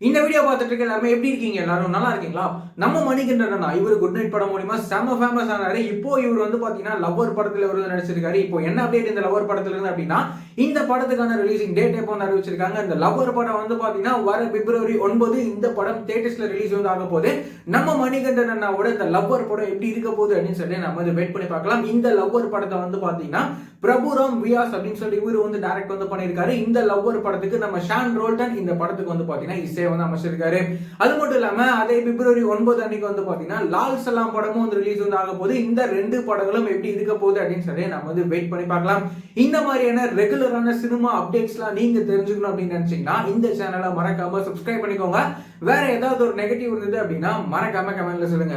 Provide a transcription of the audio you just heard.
இந்த வீடியோ பார்த்துட்டு இருக்க எல்லாருமே எப்படி இருக்கீங்க? எல்லாரும் நல்லா இருக்கீங்களா? நம்ம மணிகண்டன் இவர் குட் நைட் படம் மூலமா செம ஃபேமஸ் ஆனாரு. இப்போ இவர் வந்து பாத்தீங்கன்னா லவ்வர் படத்துல இவர் நடிச்சிருக்காரு. இப்போ என்ன அப்டேட் இந்த லவ்வர் படத்துல இருந்து அப்படின்னா, இந்த படத்துக்கான ரிலீசிங் டேட் எப்போ வந்து அறிவிச்சிருக்காங்க. இந்த லவ்வர் படம் வந்து பாத்தீங்கன்னா வர பிப்ரவரி 9 இந்த படம் தியேட்டர்ஸ்ல ரிலீஸ் வந்து ஆக போகுது. நம்ம மணிகண்டன் அண்ணாவோட இந்த லவ்வர் படம் எப்படி இருக்க போகுது அப்படின்னு சொல்லி நம்ம வந்து வெயிட் பண்ணி பார்க்கலாம். இந்த லவ்வர் படத்தை வந்து பாத்தீங்கன்னா பிரபுராம் வியாஸ் அப்படின்னு சொல்லி இவர் வந்து டைரக்ட் வந்து பண்ணியிருக்காரு. இந்த லவ்வர் படத்துக்கு நம்ம ஷான் ரோல்டன் இந்த படத்துக்கு வந்து பாத்தீங்கன்னா இசை வந்து அமைச்சிருக்காரு. அது மட்டும் இல்லாம அதே பிப்ரவரி 9 அன்னைக்கு வந்து பாத்தீங்கன்னா லால் சலாம் படமும் வந்து ரிலீஸ் வந்து ஆக போகுது. இந்த ரெண்டு படங்களும் எப்படி இருக்க போகுது அப்படின்னு சொல்லி நம்ம வந்து வெயிட் பண்ணி பார்க்கலாம். இந்த மாதிரியான ரெகுலரான சினிமா அப்டேட்ஸ்லாம் நீங்க தெரிஞ்சுக்கணும் அப்படின்னு நினைச்சீங்கன்னா இந்த சேனலை மறக்காம சப்ஸ்கிரைப் பண்ணிக்கோங்க. வேற ஏதாவது ஒரு நெகட்டிவ் இருந்தது அப்படின்னா மறக்காம கமெண்ட்ல சொல்லுங்க.